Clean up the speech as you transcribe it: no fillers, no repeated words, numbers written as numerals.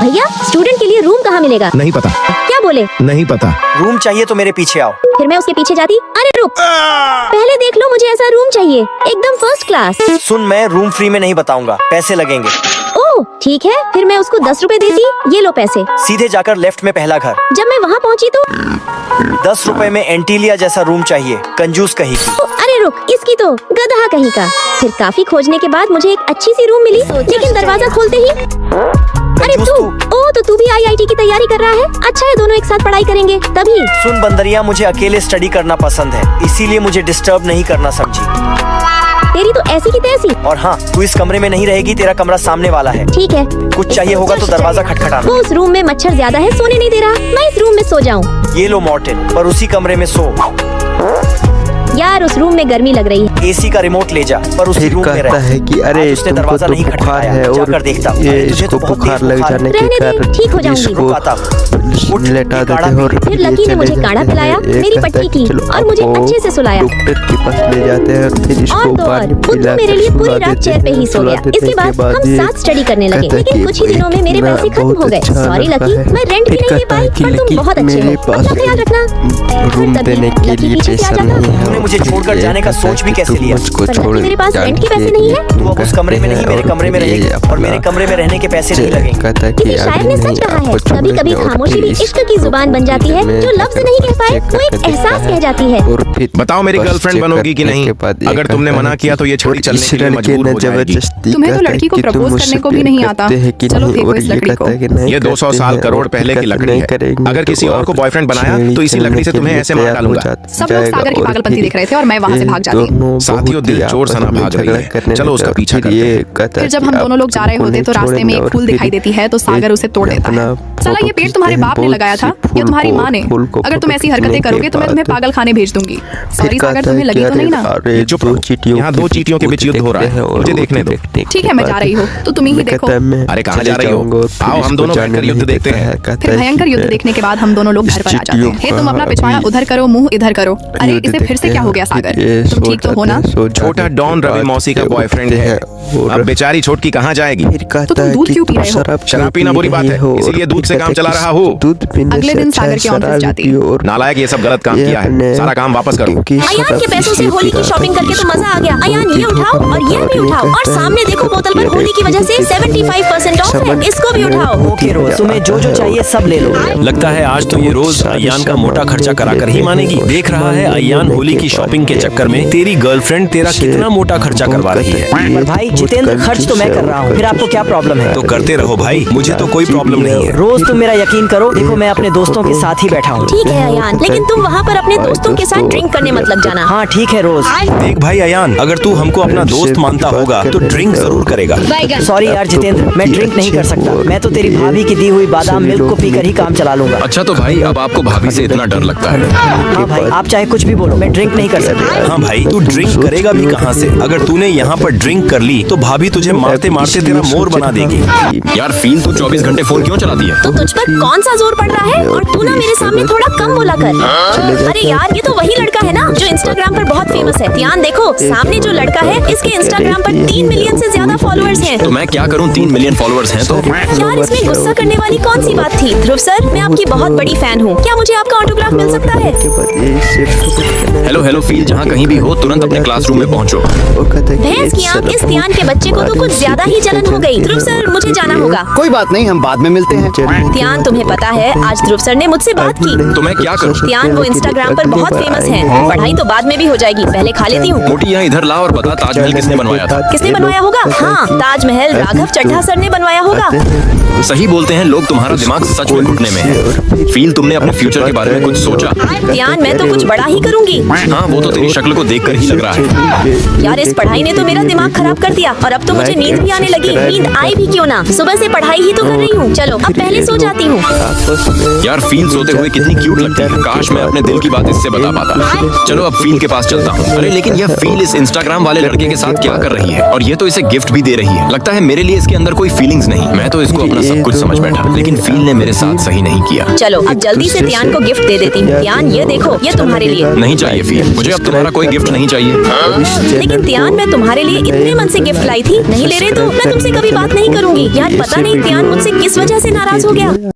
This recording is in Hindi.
भैया स्टूडेंट के लिए रूम कहाँ मिलेगा? नहीं पता। क्या बोले? नहीं पता। रूम चाहिए तो मेरे पीछे आओ। फिर मैं उसके पीछे जाती। अरे रुक, पहले देख लो, मुझे ऐसा रूम चाहिए एकदम फर्स्ट क्लास। सुन, मैं रूम फ्री में नहीं बताऊंगा, पैसे लगेंगे। ओह ठीक है, फिर मैं उसको 10 रुपए देती। ये लो पैसे। सीधे जाकर लेफ्ट में पहला घर। जब मैं वहाँ पहुँची तो 10 रुपए में एंटीलिया जैसा रूम चाहिए, कंजूस कहीं की। अरे रुक, इसकी तो गधा कहीं का। फिर काफी खोजने के बाद मुझे एक अच्छी सी रूम मिली, लेकिन दरवाजा खोलते ही अरे कंजूस तू, ओ तो तू भी IIT की तैयारी कर रहा है? अच्छा है, दोनों एक साथ पढ़ाई करेंगे तभी। सुन बंदरिया, मुझे अकेले स्टडी करना पसंद है, इसीलिए मुझे डिस्टर्ब नहीं करना, समझी? तेरी तो ऐसी की तैसी। और हाँ, तू इस कमरे में नहीं रहेगी, तेरा कमरा सामने वाला है। ठीक है। कुछ चाहिए होगा तो दरवाजा खटखटाना। वो उस रूम में मच्छर ज्यादा है, सोने नहीं दे रहा। मैं इस रूम में सो जाऊँ? ये लो मॉर्टिन, पर उसी कमरे में सो। यार उस रूम में गर्मी लग रही है। AC का रिमोट ले जा, पर उसी रूम में रह। है कि अरे उसने तुमको दरवाजा तो नहीं बुखार खटखटाया, है और जाकर देखता हूँ। ये तुझे तो इसको बहुत बुखार तेज लग बुखार जाने है। के रहने दे, कारण ठीक हो जाऊंगी। इसको आता लेटा देते हैं और फिर लकी ने मुझे काढ़ा पिलाया, मेरी पट्टी की और मुझे अच्छे से सुलाया। डॉक्टर के पास ले जाते हैं और फिर इसको और तो और पानी बुद्धू पिला मेरे लिए पूरी सुला रात देते चेयर पे ही हैं। सो सुला गया। देने इसके बाद हम ये साथ स्टडी करने लगे, कहता है लेकिन कि कुछ ही दिनों में मेरे इतना पैसे खत्म हो बहुत गए। अच्छा सॉरी लड़का लकी, है। मैं रेंट भी फिर नहीं दे कहता है पाई, कि पर तुम लकी बहुत अच्छे हो। मेरे पास अपना ख्याल रखना। रूम तभी देने के लकी लिए पीछे से आ पैसा जाता। नहीं है। तूने मुझे छोड़कर जाने का सोच भी कैसे लिया? मुझको पर छोड़ लकी मेरे पास रेंट के पैसे नहीं है। तू अब उस कमरे में नहीं, मेरे कमरे में रहेगी, और मेरे कमरे में रहने के पैसे नहीं लगेंगे। कहता है कि किसी शायर ने सच कहा है, कभी कभी खामोशी भी इश्क की जुबान बन जाती है। जो लफ्ज नहीं कह पाए वो एक एहसास कह जाती है। बताओ मेरी गर्लफ्रेंड बनोगी कि नहीं? अगर तुमने मना किया तो ये छड़ी चलने के लिए मजबूर हो जाएगी। तुम्हें तो लड़की को प्रपोज करने को भी नहीं आता। चलो देखो इस लकड़ी को। ये 200 साल करोड़ पहले की लकड़ी है। अगर किसी और को बॉयफ्रेंड बनाया तो इसी लकड़ी से तुम्हें ऐसे मार डालूंगा। सब लोग सागर की पागलपंती देख रहे थे और मैं वहाँ से भाग जाती। साथियों, दिल चोर सना भाग रही है, चलो उसका पीछा करते हैं। फिर जब हम दोनों लोग जा रहे होते तो रास्ते में एक फूल दिखाई देती है तो सागर उसे तोड़ देता है। साला ये पेड़ तुम्हारे बाप ने लगाया था या तुम्हारी माँ ने? अगर तुम ऐसी हरकतें करोगे तो मैं तुम्हें पागल खाने भेज दूंगी। सॉरी सागर, तुम्हें लगी तो नहीं ना? चुप रहो, यहाँ 2 चींटियों के बीच युद्ध हो रहा है, मुझे देखने दो। ठीक है, मैं जा रही हूँ तो तुम ही देखो। अरे कहाँ जा रही हो? आओ हम दोनों बैठकर युद्ध देखते हैं। फिर भयंकर युद्ध देखने के बाद हम दोनों लोग घर पर आ जाते हैं। हे तुम अपना पिछवाड़ा उधर करो, मुंह इधर करो। अरे इसे फिर से क्या हो गया सागर? तुम ठीक तो हो ना? छोटा डॉन रवि मौसी का बॉयफ्रेंड है। अब बेचारी छोटकी कहाँ जाएगी? तो तुम दूध क्यों पी रहे हो? शराब पीना बुरी बात है, इसीलिए दूध से काम चला रहा हूँ। अगले दिन सागर के ऑफिस जाती। नालायक, ये सब गलत काम किया है, सारा काम वापस करो। अयान के पैसों से होली की शॉपिंग करके तो मजा आ गया। अयान ये उठाओ और ये भी उठाओ, और सामने देखो बोतल पर होली की वजह से 75% ऑफ है, इसको भी उठाओ। ओके रोज, तुम्हें जो जो चाहिए सब ले लो। लगता है आज तो ये रोज अयान का मोटा खर्चा कराकर ही मानेगी। देख रहा है अयान होली की शॉपिंग के चक्कर में तेरी गर्लफ्रेंड तेरा कितना मोटा खर्चा करवा रही है। पर भाई जितेंद्र, खर्च तो मैं कर रहा हूँ, फिर आपको क्या प्रॉब्लम है? तो करते रहो भाई, मुझे तो कोई प्रॉब्लम नहीं है। रोज तुम मेरा यकीन करो, देखो मैं अपने दोस्तों के साथ ही बैठा हूँ। ठीक है अयान, लेकिन तुम वहाँ पर अपने दोस्तों के साथ ड्रिंक करने मत लग जाना। हाँ ठीक है रोज। देख भाई अयान, अगर तू हमको अपना दोस्त मानता होगा तो ड्रिंक जरूर करेगा। सॉरी यार जितेंद्र, मैं ड्रिंक नहीं कर सकता। मैं तो तेरी भाभी की दी हुई बादाम मिल्क को पीकर ही काम चला लूंगा। अच्छा तो भाई अब आपको भाभी से इतना डर लगता है? हाँ भाई, आप चाहे कुछ भी बोलो, मैं ड्रिंक नहीं कर सकता। हाँ भाई, तू ड्रिंक करेगा भी कहाँ से? अगर तूने यहाँ पर ड्रिंक कर ली तो भाभी तुझे मारते मारते तेरा मोर बना देगी। यार फील, तू 24 घंटे फोन क्यों चलाती है? तो तुझ पर कौन सा जोर पड़ रहा है? और तू ना मेरे सामने थोड़ा कम बोला कर। अरे यार, ये तो वही लड़का है ना जो इंस्टाग्राम पर बहुत फेमस है। ध्यान देखो, सामने जो लड़का है इसके इंस्टाग्राम पर 3 मिलियन से ज्यादा फॉलोअर्स हैं। तो मैं क्या करूँ, 3 मिलियन फॉलोअर्स हैं तो? यार इसमें गुस्सा करने वाली कौन सी बात थी? ध्रुव सर, मैं आपकी बहुत बड़ी फैन हूँ, क्या मुझे आपका ऑटोग्राफ मिल सकता है? हेलो हेलो फील, जहाँ कहीं भी हो तुरंत अपने क्लासरूम में पहुँचो। भैंस की आंख, इस ध्यान के बच्चे को तो कुछ ज्यादा ही जलन हो गई। ध्रुव सर, मुझे जाना होगा। कोई बात नहीं, हम बाद में मिलते हैं। ध्यान, तुम्हें पता है आज ध्रुव सर ने मुझसे बात की। तो मैं क्या करूँ? ध्यान, वो इंस्टाग्राम पर बहुत फेमस है। पढ़ाई तो बाद में भी हो जाएगी, पहले खा लेती हूँ। मोटी यहाँ इधर ला और बता, ताजमहल किसने बनवाया था? किसने बनवाया होगा? हाँ, ताजमहल राघव चड्ढा सर ने बनवाया होगा। सही बोलते हैं लोग, तुम्हारा दिमाग सच में घुटने में है। फील, तुमने अपने फ्यूचर के बारे में कुछ सोचा? ध्यान, मैं तो कुछ बड़ा ही करूंगी। हाँ, वो तो तेरी शक्ल को देखकर ही लग रहा है। यार इस पढ़ाई ने तो मेरा दिमाग खराब कर दिया, और अब तो मुझे नींद भी आने लगी। नींद आई भी क्यों ना, सुबह से पढ़ाई ही तो कर रही हूँ। चलो अब पहले सो जाती हूँ। यार फील सोते हुए कितनी क्यूट लगती है, काश मैं अपने दिल की बात इससे बता पाता। चलो अब फील के पास चलता हूँ। अरे लेकिन यह फील इस इंस्टाग्राम वाले लड़के के साथ क्या कर रही है? और ये तो इसे गिफ्ट भी दे रही है। लगता है मेरे लिए इसके अंदर कोई फीलिंग्स नहीं। मैं तो इसको अपना सब कुछ समझ बैठा, लेकिन फील ने मेरे साथ सही नहीं किया। चलो अब जल्दी से ध्यान को गिफ्ट दे देती हूँ। ध्यान, ये देखो, ये तुम्हारे लिए। नहीं चाहिए फील, मुझे अब तुम्हारा कोई गिफ्ट नहीं चाहिए। लेकिन त्यान, मैं तुम्हारे लिए इतने मन से गिफ्ट लाई थी, नहीं ले रहे तो मैं तुमसे कभी बात नहीं करूंगी। यार पता नहीं त्यान मुझसे किस वजह से नाराज हो गया।